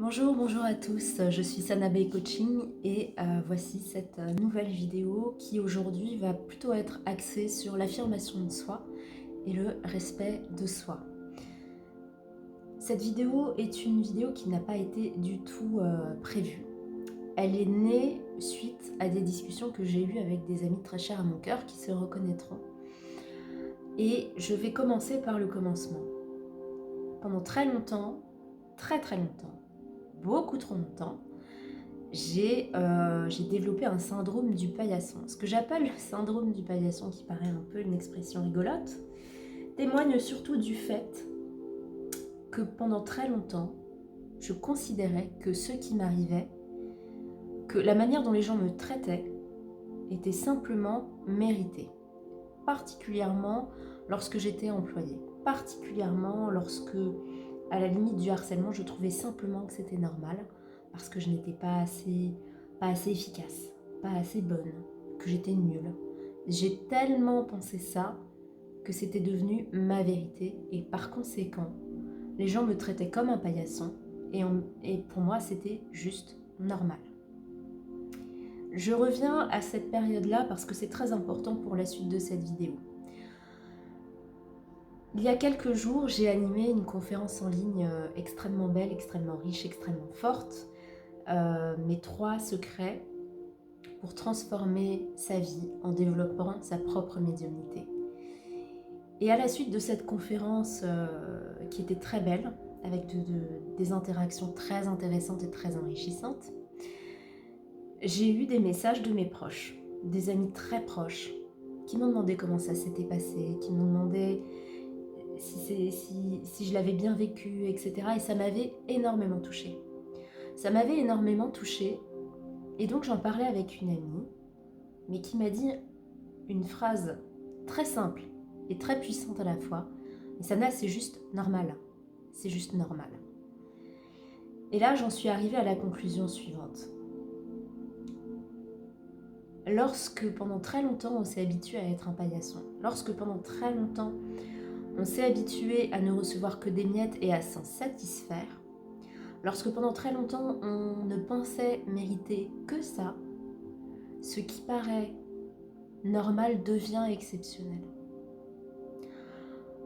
Bonjour à tous, je suis Sanabé Coaching et voici cette nouvelle vidéo qui aujourd'hui va plutôt être axée sur l'affirmation de soi et le respect de soi. Cette vidéo est une vidéo qui n'a pas été du tout prévue. Elle est née suite à des discussions que j'ai eues avec des amis très chers à mon cœur qui se reconnaîtront. Et je vais commencer par le commencement. Pendant très longtemps, très longtemps, beaucoup trop longtemps, j'ai développé un syndrome du paillasson. Ce que j'appelle le syndrome du paillasson, qui paraît un peu une expression rigolote, témoigne surtout du fait que pendant très longtemps, je considérais que ce qui m'arrivait, que la manière dont les gens me traitaient, était simplement méritée. Particulièrement lorsque j'étais employée. Particulièrement lorsque, à la limite du harcèlement, je trouvais simplement que c'était normal, parce que je n'étais pas assez efficace, pas assez bonne, que j'étais nulle. J'ai tellement pensé ça que c'était devenu ma vérité et par conséquent, les gens me traitaient comme un paillasson et pour moi c'était juste normal. Je reviens à cette période-là parce que c'est très important pour la suite de cette vidéo. Il y a quelques jours, j'ai animé une conférence en ligne extrêmement belle, extrêmement riche, extrêmement forte. Mes 3 secrets pour transformer sa vie en développant sa propre médiumnité. Et à la suite de cette conférence qui était très belle, avec des interactions très intéressantes et très enrichissantes, j'ai eu des messages de mes proches, des amis très proches, qui m'ont demandé comment ça s'était passé, qui m'ont demandé si je l'avais bien vécu, etc. Et ça m'avait énormément touchée. Ça m'avait énormément touchée, et donc j'en parlais avec une amie, mais qui m'a dit une phrase très simple et très puissante à la fois. Mais Sana, c'est juste normal. C'est juste normal. Et là, j'en suis arrivée à la conclusion suivante. Lorsque pendant très longtemps, on s'est habitué à être un paillasson, lorsque pendant très longtemps, on s'est habitué à ne recevoir que des miettes et à s'en satisfaire, lorsque pendant très longtemps, on ne pensait mériter que ça, ce qui paraît normal devient exceptionnel.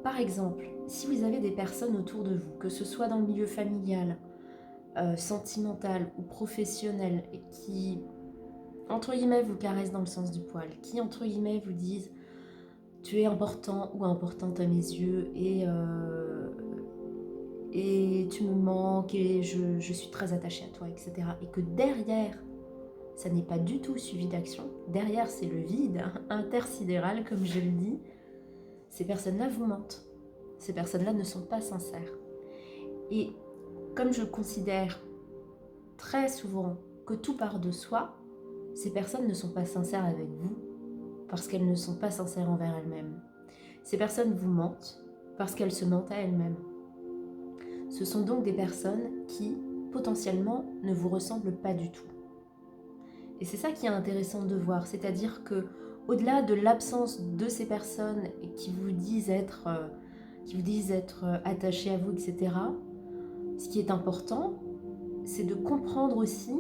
Par exemple, si vous avez des personnes autour de vous, que ce soit dans le milieu familial, sentimental ou professionnel, et qui, entre guillemets, vous caressent dans le sens du poil, qui, entre guillemets, vous disent « tu es important ou importante à mes yeux et tu me manques et je suis très attachée à toi, etc. » Et que derrière, ça n'est pas du tout suivi d'action, derrière c'est le vide intersidéral, comme je le dis, ces personnes-là vous mentent. Ces personnes-là ne sont pas sincères. Et comme je considère très souvent que tout part de soi, ces personnes ne sont pas sincères avec vous parce qu'elles ne sont pas sincères envers elles-mêmes. Ces personnes vous mentent parce qu'elles se mentent à elles-mêmes. Ce sont donc des personnes qui, potentiellement, ne vous ressemblent pas du tout. Et c'est ça qui est intéressant de voir, c'est-à-dire que au-delà de l'absence de ces personnes qui vous disent être attachées à vous, etc., ce qui est important, c'est de comprendre aussi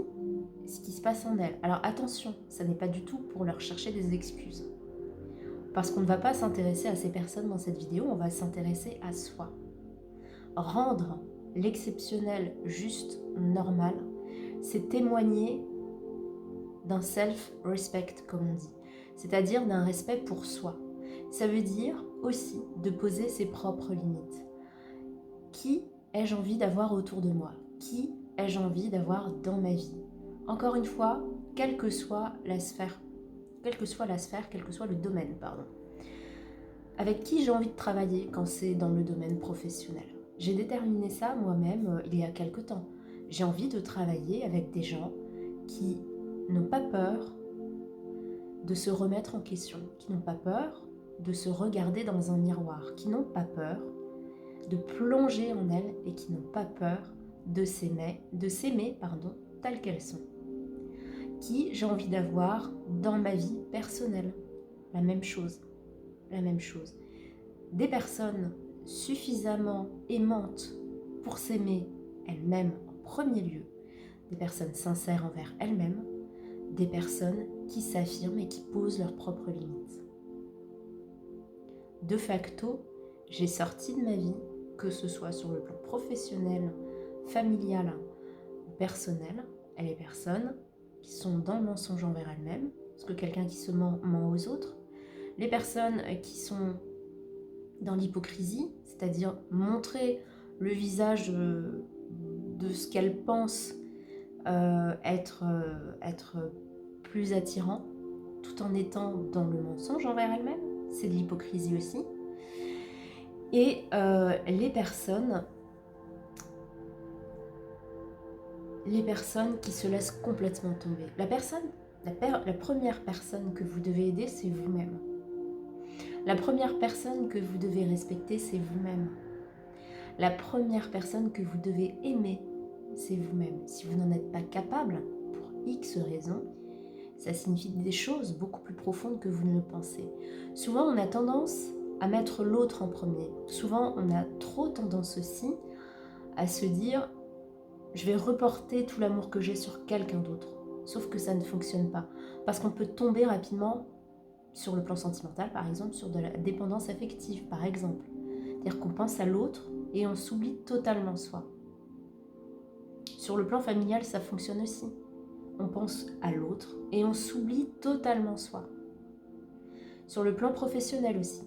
ce qui se passe en elles. Alors attention, ça n'est pas du tout pour leur chercher des excuses. Parce qu'on ne va pas s'intéresser à ces personnes dans cette vidéo, on va s'intéresser à soi. Rendre l'exceptionnel juste normal, c'est témoigner d'un self-respect, comme on dit, c'est-à-dire d'un respect pour soi. Ça veut dire aussi de poser ses propres limites. Qui ai-je envie d'avoir autour de moi? Qui ai-je envie d'avoir dans ma vie? Encore une fois, quelle que soit la sphère, quel que soit le domaine, pardon. Avec qui j'ai envie de travailler quand c'est dans le domaine professionnel? J'ai déterminé ça moi-même il y a quelque temps. J'ai envie de travailler avec des gens qui n'ont pas peur de se remettre en question, qui n'ont pas peur de se regarder dans un miroir, qui n'ont pas peur de plonger en elles et qui n'ont pas peur de s'aimer, telles qu'elles sont. Qui j'ai envie d'avoir dans ma vie personnelle? La même chose. Des personnes suffisamment aimantes pour s'aimer elles-mêmes en premier lieu des personnes sincères envers elles-mêmes, des personnes qui s'affirment et qui posent leurs propres limites. De facto, j'ai sorti de ma vie, que ce soit sur le plan professionnel, familial ou personnel, les personnes qui sont dans le mensonge envers elles-mêmes, parce que quelqu'un qui se ment aux autres, les personnes qui sont dans l'hypocrisie, c'est-à-dire montrer le visage de ce qu'elles pensent être plus attirant, tout en étant dans le mensonge envers elles-mêmes, c'est de l'hypocrisie aussi. Et les personnes qui se laissent complètement tomber. La première personne que vous devez aider, c'est vous-même. La première personne que vous devez respecter, c'est vous-même. La première personne que vous devez aimer, c'est vous-même. Si vous n'en êtes pas capable, pour X raisons, ça signifie des choses beaucoup plus profondes que vous ne le pensez. Souvent, on a tendance à mettre l'autre en premier. Souvent, on a trop tendance aussi à se dire « je vais reporter tout l'amour que j'ai sur quelqu'un d'autre ». Sauf que ça ne fonctionne pas. Parce qu'on peut tomber rapidement sur le plan sentimental, par exemple, sur de la dépendance affective, par exemple. C'est-à-dire qu'on pense à l'autre et on s'oublie totalement soi. Sur le plan familial, ça fonctionne aussi. On pense à l'autre et on s'oublie totalement soi. Sur le plan professionnel aussi,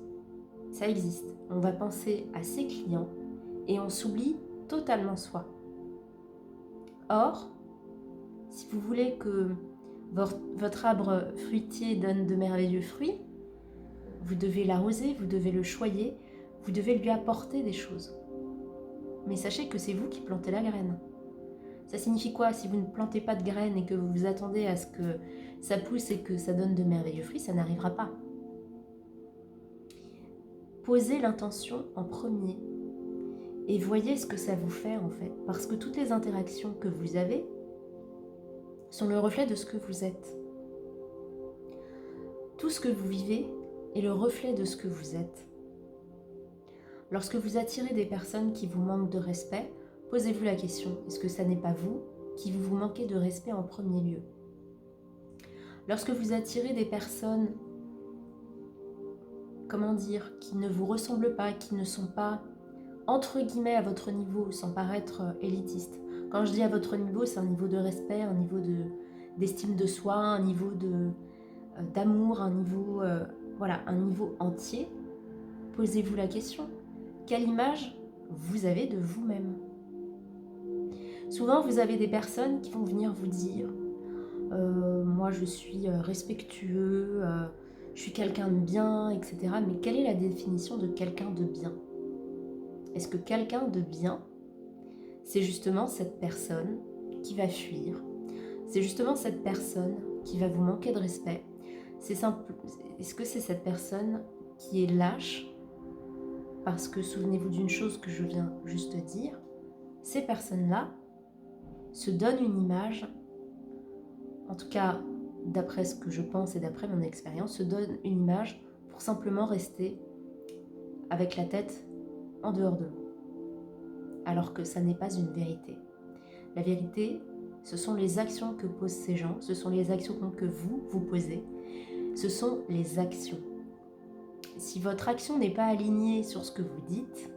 ça existe. On va penser à ses clients et on s'oublie totalement soi. Or, si vous voulez que votre arbre fruitier donne de merveilleux fruits, vous devez l'arroser, vous devez le choyer, vous devez lui apporter des choses. Mais sachez que c'est vous qui plantez la graine. Ça signifie quoi? Si vous ne plantez pas de graines et que vous vous attendez à ce que ça pousse et que ça donne de merveilleux fruits, ça n'arrivera pas. Posez l'intention en premier et voyez ce que ça vous fait en fait. Parce que toutes les interactions que vous avez sont le reflet de ce que vous êtes. Tout ce que vous vivez est le reflet de ce que vous êtes. Lorsque vous attirez des personnes qui vous manquent de respect, posez-vous la question, est-ce que ça n'est pas vous qui vous manquez de respect en premier lieu? Lorsque vous attirez des personnes, qui ne vous ressemblent pas, qui ne sont pas, entre guillemets, à votre niveau, sans paraître élitiste. Quand je dis à votre niveau, c'est un niveau de respect, un niveau d'estime de soi, un niveau d'amour, un niveau, un niveau entier. Posez-vous la question, quelle image vous avez de vous-même? Souvent, vous avez des personnes qui vont venir vous dire moi je suis respectueux, je suis quelqu'un de bien, etc. Mais quelle est la définition de quelqu'un de bien? Est-ce que quelqu'un de bien, c'est justement cette personne qui va fuir? C'est justement cette personne qui va vous manquer de respect? Est-ce que c'est cette personne qui est lâche? Parce que souvenez-vous d'une chose que je viens juste de dire, ces personnes-là se donnent une image, en tout cas d'après ce que je pense et d'après mon expérience, se donnent une image pour simplement rester avec la tête en dehors de vous. Alors que ça n'est pas une vérité. La vérité, ce sont les actions que posent ces gens, ce sont les actions que vous posez, ce sont les actions. Si votre action n'est pas alignée sur ce que vous dites,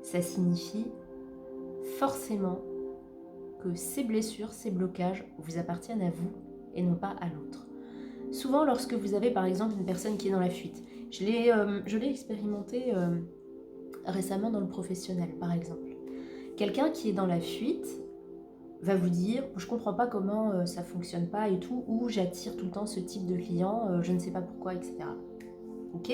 ça signifie forcément que ces blessures, ces blocages vous appartiennent à vous et non pas à l'autre. Souvent, lorsque vous avez par exemple une personne qui est dans la fuite, je l'ai expérimenté récemment dans le professionnel par exemple. Quelqu'un qui est dans la fuite va vous dire « je comprends pas comment ça fonctionne pas et tout » ou « j'attire tout le temps ce type de client, je ne sais pas pourquoi, etc. » Ok ?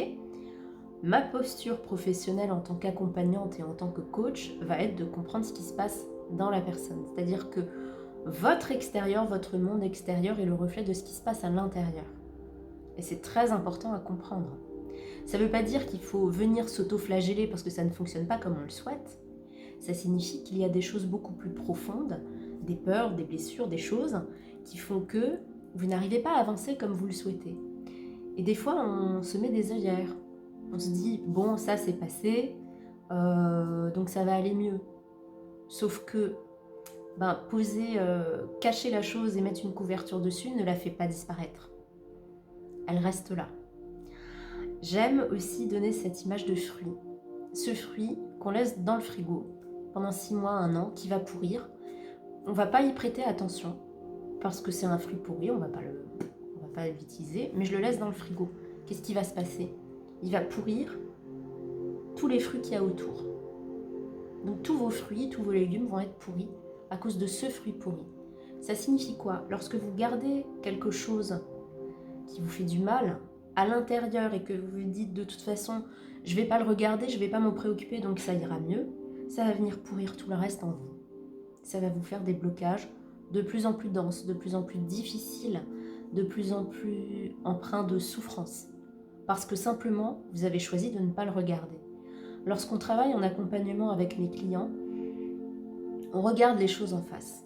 Ma posture professionnelle en tant qu'accompagnante et en tant que coach va être de comprendre ce qui se passe dans la personne. C'est-à-dire que votre extérieur, votre monde extérieur est le reflet de ce qui se passe à l'intérieur. Et c'est très important à comprendre. Ça ne veut pas dire qu'il faut venir s'auto-flageller parce que ça ne fonctionne pas comme on le souhaite. Ça signifie qu'il y a des choses beaucoup plus profondes, des peurs, des blessures, des choses qui font que vous n'arrivez pas à avancer comme vous le souhaitez. Et des fois, on se met des œillères. On se dit, bon, ça c'est passé, donc ça va aller mieux. Sauf que poser, cacher la chose et mettre une couverture dessus ne la fait pas disparaître. Elle reste là. J'aime aussi donner cette image de fruit. Ce fruit qu'on laisse dans le frigo pendant 6 mois, 1 an, qui va pourrir. On ne va pas y prêter attention parce que c'est un fruit pourri, on va pas l'utiliser, mais je le laisse dans le frigo. Qu'est-ce qui va se passer? Il va pourrir tous les fruits qu'il y a autour. Donc tous vos fruits, tous vos légumes vont être pourris à cause de ce fruit pourri. Ça signifie quoi? Lorsque vous gardez quelque chose qui vous fait du mal à l'intérieur et que vous vous dites de toute façon, je ne vais pas le regarder, je ne vais pas m'en préoccuper, donc ça ira mieux, ça va venir pourrir tout le reste en vous. Ça va vous faire des blocages de plus en plus denses, de plus en plus difficiles, de plus en plus empreints de souffrance. Parce que simplement, vous avez choisi de ne pas le regarder. Lorsqu'on travaille en accompagnement avec mes clients, on regarde les choses en face.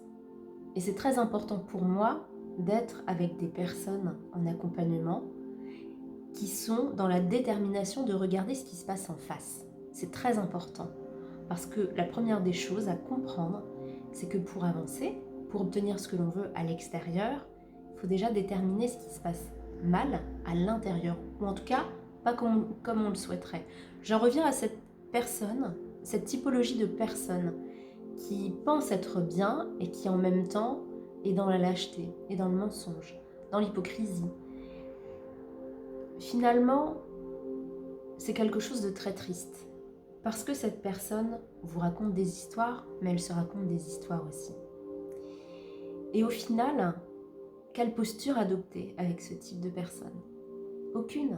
Et c'est très important pour moi d'être avec des personnes en accompagnement qui sont dans la détermination de regarder ce qui se passe en face. C'est très important. Parce que la première des choses à comprendre, c'est que pour avancer, pour obtenir ce que l'on veut à l'extérieur, il faut déjà déterminer ce qui se passe mal à l'intérieur. Ou en tout cas, pas comme on le souhaiterait. J'en reviens à cette personne, cette typologie de personne qui pense être bien et qui en même temps est dans la lâcheté et dans le mensonge, dans l'hypocrisie. Finalement, c'est quelque chose de très triste. Parce que cette personne vous raconte des histoires, mais elle se raconte des histoires aussi. Et au final, quelle posture adopter avec ce type de personne? Aucune.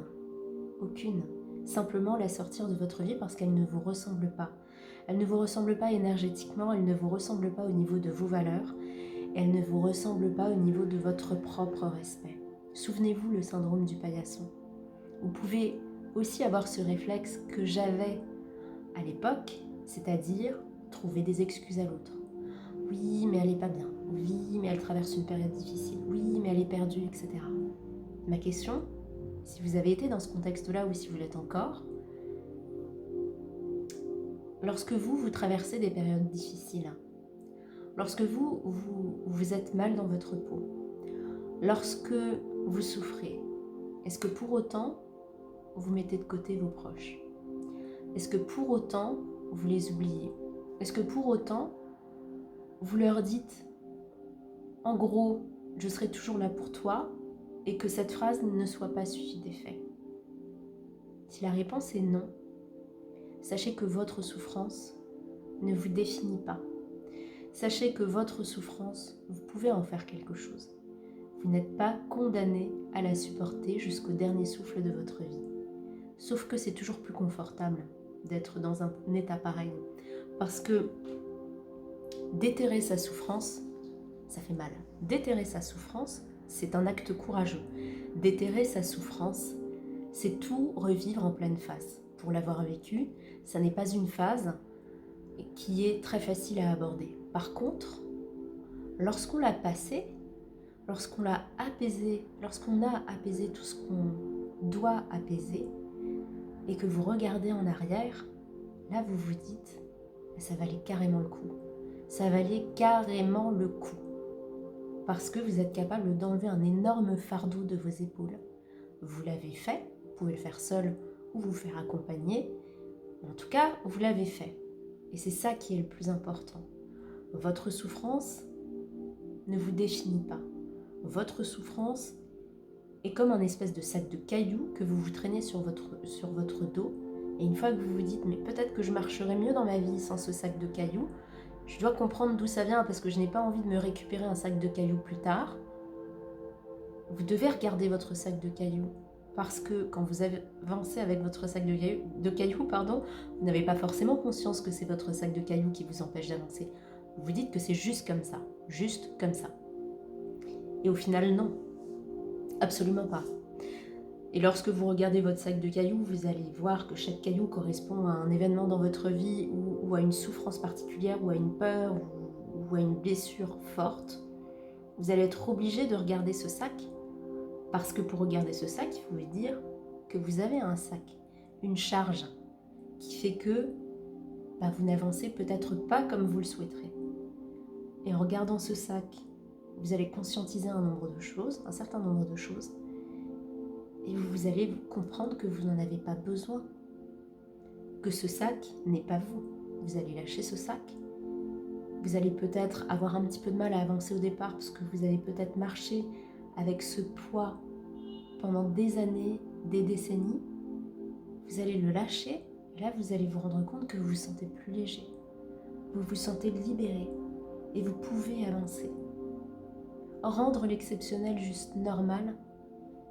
Aucune. Simplement la sortir de votre vie parce qu'elle ne vous ressemble pas. Elle ne vous ressemble pas énergétiquement, elle ne vous ressemble pas au niveau de vos valeurs, elle ne vous ressemble pas au niveau de votre propre respect. Souvenez-vous le syndrome du paillasson. Vous pouvez aussi avoir ce réflexe que j'avais à l'époque, c'est-à-dire trouver des excuses à l'autre. Oui, mais elle n'est pas bien. Oui, mais elle traverse une période difficile. Oui, mais elle est perdue, etc. Ma question, si vous avez été dans ce contexte-là ou si vous l'êtes encore, lorsque vous traversez des périodes difficiles, lorsque vous êtes mal dans votre peau, lorsque vous souffrez, est-ce que pour autant, vous mettez de côté vos proches? Est-ce que pour autant, vous les oubliez? Est-ce que pour autant, vous leur dites, en gros, je serai toujours là pour toi, et que cette phrase ne soit pas suivie d'effet? Si la réponse est non, sachez que votre souffrance ne vous définit pas. Sachez que votre souffrance, vous pouvez en faire quelque chose. Vous n'êtes pas condamné à la supporter jusqu'au dernier souffle de votre vie. Sauf que c'est toujours plus confortable d'être dans un état pareil. Parce que déterrer sa souffrance, ça fait mal. Déterrer sa souffrance, c'est un acte courageux. Déterrer sa souffrance, c'est tout revivre en pleine face. Pour l'avoir vécu, ça n'est pas une phase qui est très facile à aborder. Par contre, lorsqu'on l'a passé, lorsqu'on l'a apaisé, lorsqu'on a apaisé tout ce qu'on doit apaiser, et que vous regardez en arrière, là vous vous dites, ça valait carrément le coup. Ça valait carrément le coup. Parce que vous êtes capable d'enlever un énorme fardeau de vos épaules. Vous l'avez fait, vous pouvez le faire seul ou vous faire accompagner. En tout cas, vous l'avez fait. Et c'est ça qui est le plus important. Votre souffrance ne vous définit pas. Votre souffrance est comme un espèce de sac de cailloux que vous vous traînez sur votre dos. Et une fois que vous vous dites, mais peut-être que je marcherais mieux dans ma vie sans ce sac de cailloux, je dois comprendre d'où ça vient parce que je n'ai pas envie de me récupérer un sac de cailloux plus tard. Vous devez regarder votre sac de cailloux. Parce que quand vous avancez avec votre sac de cailloux, vous n'avez pas forcément conscience que c'est votre sac de cailloux qui vous empêche d'avancer. Vous vous dites que c'est juste comme ça. Juste comme ça. Et au final, non. Absolument pas. Et lorsque vous regardez votre sac de cailloux, vous allez voir que chaque caillou correspond à un événement dans votre vie ou à une souffrance particulière ou à une peur ou à une blessure forte. Vous allez être obligé de regarder ce sac parce que pour regarder ce sac, il faut vous dire que vous avez un sac, une charge qui fait que vous n'avancez peut-être pas comme vous le souhaiterez. Et en regardant ce sac, vous allez conscientiser un certain nombre de choses, et vous allez comprendre que vous n'en avez pas besoin, que ce sac n'est pas vous. Vous allez lâcher ce sac. Vous allez peut-être avoir un petit peu de mal à avancer au départ parce que vous avez peut-être marché avec ce poids pendant des années, des décennies. Vous allez le lâcher, et là vous allez vous rendre compte que vous vous sentez plus léger. Vous vous sentez libéré et vous pouvez avancer. Rendre l'exceptionnel juste normal,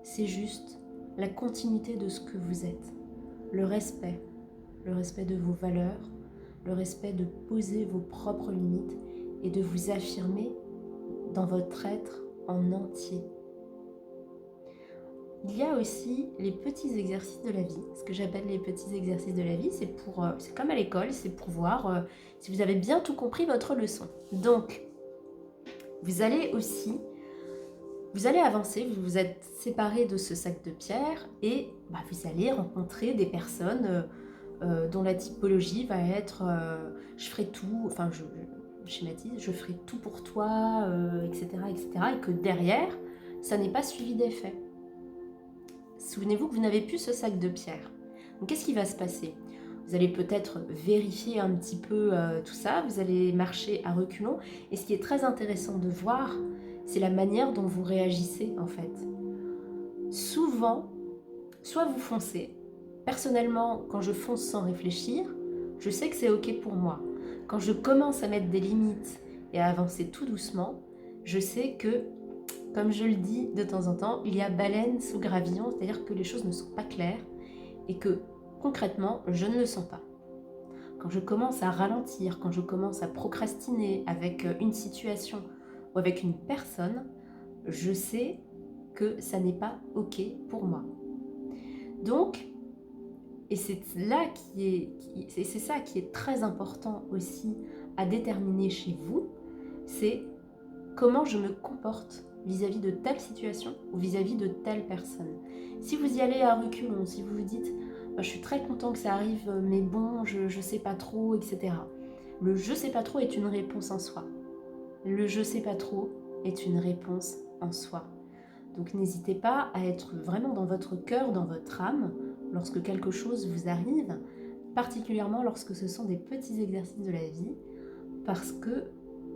c'est juste la continuité de ce que vous êtes. Le respect de vos valeurs, le respect de poser vos propres limites et de vous affirmer dans votre être en entier. Il y a aussi les petits exercices de la vie. Ce que j'appelle les petits exercices de la vie, c'est comme à l'école, c'est pour voir si vous avez bien tout compris votre leçon. Donc, vous allez avancer, vous vous êtes séparés de ce sac de pierre et vous allez rencontrer des personnes dont la typologie va être je ferai tout, enfin je schématise, je ferai tout pour toi, etc., et que derrière, ça n'est pas suivi d'effet. Souvenez-vous que vous n'avez plus ce sac de pierre. Donc qu'est-ce qui va se passer? Vous allez peut-être vérifier un petit peu tout ça, vous allez marcher à reculons, et ce qui est très intéressant de voir, c'est la manière dont vous réagissez en fait. Souvent, soit vous foncez. Personnellement, quand je fonce sans réfléchir, je sais que c'est ok pour moi. Quand je commence à mettre des limites et à avancer tout doucement, je sais que, comme je le dis de temps en temps, il y a baleine sous gravillon, c'est-à-dire que les choses ne sont pas claires et que concrètement, je ne le sens pas. Quand je commence à ralentir, quand je commence à procrastiner avec une situation ou avec une personne, je sais que ça n'est pas ok pour moi. Donc, et c'est ça qui est très important aussi à déterminer chez vous, c'est comment je me comporte vis-à-vis de telle situation ou vis-à-vis de telle personne. Si vous y allez à reculons, si vous vous dites je suis très content que ça arrive, mais bon, je sais pas trop, etc. Le je sais pas trop est une réponse en soi. Le je sais pas trop est une réponse en soi. Donc n'hésitez pas à être vraiment dans votre cœur, dans votre âme, lorsque quelque chose vous arrive, particulièrement lorsque ce sont des petits exercices de la vie, parce que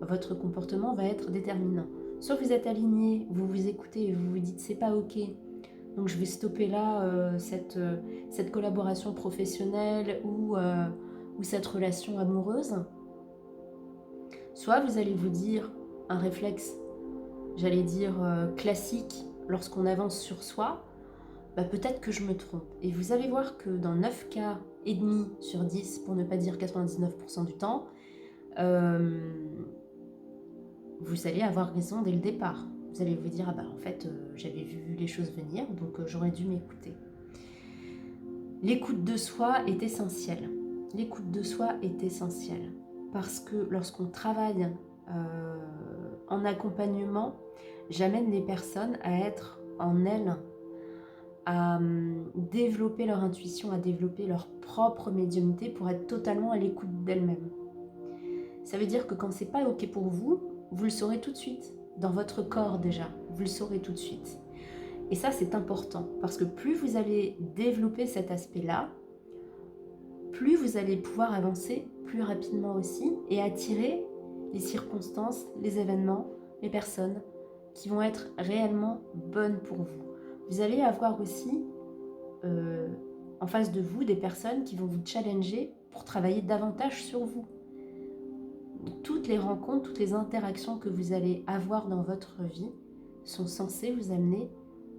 votre comportement va être déterminant. Soit vous êtes aligné, vous vous écoutez et vous vous dites c'est pas ok, donc je vais stopper là cette collaboration professionnelle ou cette relation amoureuse. Soit vous allez vous dire un réflexe, j'allais dire classique, lorsqu'on avance sur soi, peut-être que je me trompe. Et vous allez voir que dans 9 cas et demi sur 10, pour ne pas dire 99% du temps, vous allez avoir raison dès le départ. Vous allez vous dire, en fait, j'avais vu les choses venir, donc j'aurais dû m'écouter. L'écoute de soi est essentielle. L'écoute de soi est essentielle. Parce que lorsqu'on travaille en accompagnement, j'amène les personnes à être en elles, à développer leur intuition, à développer leur propre médiumnité pour être totalement à l'écoute d'elles-mêmes. Ça veut dire que quand c'est pas ok pour vous, vous le saurez tout de suite, dans votre corps déjà, vous le saurez tout de suite. Et ça c'est important, parce que plus vous allez développer cet aspect-là, plus vous allez pouvoir avancer plus rapidement aussi et attirer les circonstances, les événements, les personnes qui vont être réellement bonnes pour vous. Vous allez avoir aussi en face de vous des personnes qui vont vous challenger pour travailler davantage sur vous. Toutes les rencontres, toutes les interactions que vous allez avoir dans votre vie sont censées vous amener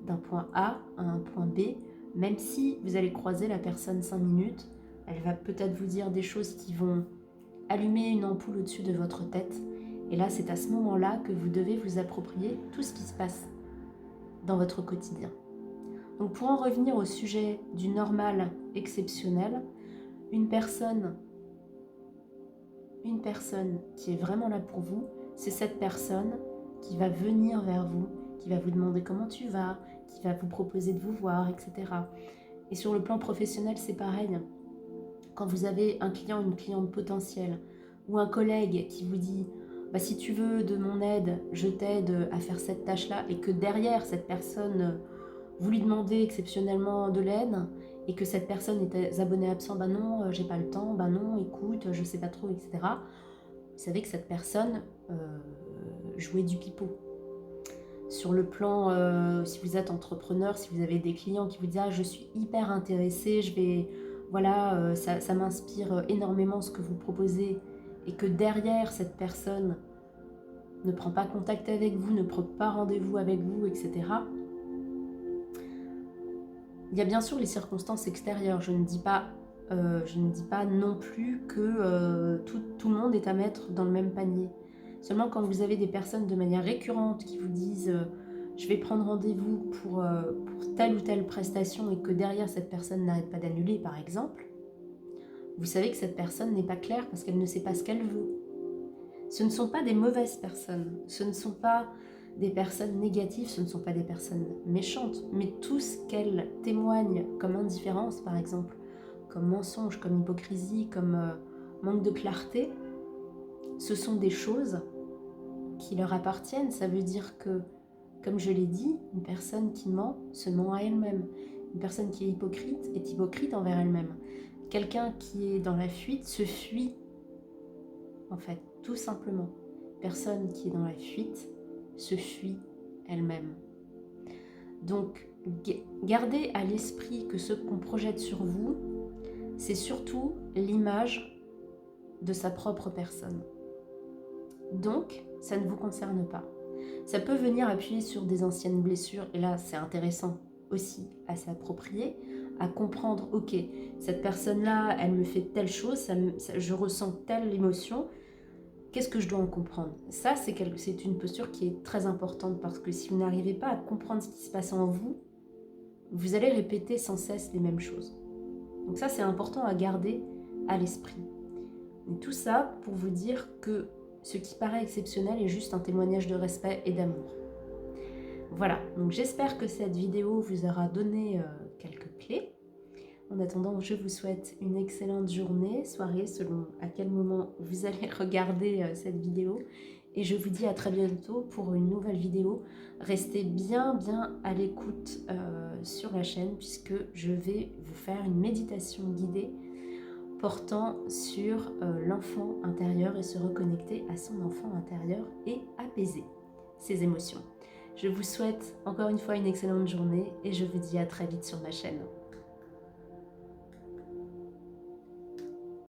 d'un point A à un point B, même si vous allez croiser la personne 5 minutes, elle va peut-être vous dire des choses qui vont allumer une ampoule au-dessus de votre tête. Et là, c'est à ce moment-là que vous devez vous approprier tout ce qui se passe dans votre quotidien. Donc pour en revenir au sujet du normal exceptionnel, une personne qui est vraiment là pour vous, c'est cette personne qui va venir vers vous, qui va vous demander comment tu vas, qui va vous proposer de vous voir, etc. Et sur le plan professionnel, c'est pareil. Quand vous avez un client, une cliente potentielle, ou un collègue qui vous dit si tu veux de mon aide, je t'aide à faire cette tâche-là, et que derrière cette personne, vous lui demandez exceptionnellement de l'aide, et que cette personne est abonnée absent, bah non, j'ai pas le temps, bah non, écoute, je sais pas trop, etc. Vous savez que cette personne jouait du pipeau. Sur le plan, si vous êtes entrepreneur, si vous avez des clients qui vous disent « Ah, je suis hyper intéressée, voilà, ça m'inspire énormément ce que vous proposez », et que derrière, cette personne ne prend pas contact avec vous, ne prend pas rendez-vous avec vous, etc. Il y a bien sûr les circonstances extérieures. Je ne dis pas non plus que tout le monde est à mettre dans le même panier. Seulement quand vous avez des personnes de manière récurrente qui vous disent je vais prendre rendez-vous pour telle ou telle prestation, et que derrière cette personne n'arrête pas d'annuler par exemple, vous savez que cette personne n'est pas claire parce qu'elle ne sait pas ce qu'elle veut. Ce ne sont pas des mauvaises personnes, ce ne sont pas des personnes négatives, ce ne sont pas des personnes méchantes, mais tout ce qu'elles témoignent comme indifférence par exemple, comme mensonge, comme hypocrisie, comme manque de clarté, ce sont des choses qui leur appartiennent. Ça veut dire que, comme je l'ai dit, une personne qui ment se ment à elle-même. Une personne qui est hypocrite envers elle-même. Quelqu'un qui est dans la fuite se fuit, en fait, tout simplement. Personne qui est dans la fuite se fuit elle-même. Donc, gardez à l'esprit que ce qu'on projette sur vous, c'est surtout l'image de sa propre personne. Donc, ça ne vous concerne pas. Ça peut venir appuyer sur des anciennes blessures, et là, c'est intéressant aussi à s'approprier, à comprendre, ok, cette personne-là, elle me fait telle chose, je ressens telle émotion, qu'est-ce que je dois en comprendre? Ça, c'est une posture qui est très importante, parce que si vous n'arrivez pas à comprendre ce qui se passe en vous, vous allez répéter sans cesse les mêmes choses. Donc ça, c'est important à garder à l'esprit. Et tout ça pour vous dire que ce qui paraît exceptionnel est juste un témoignage de respect et d'amour. Voilà, donc j'espère que cette vidéo vous aura donné quelques clés. En attendant, je vous souhaite une excellente journée, soirée, selon à quel moment vous allez regarder cette vidéo. Et je vous dis à très bientôt pour une nouvelle vidéo. Restez bien à l'écoute sur la chaîne, puisque je vais vous faire une méditation guidée portant sur l'enfant intérieur et se reconnecter à son enfant intérieur et apaiser ses émotions. Je vous souhaite encore une fois une excellente journée et je vous dis à très vite sur ma chaîne.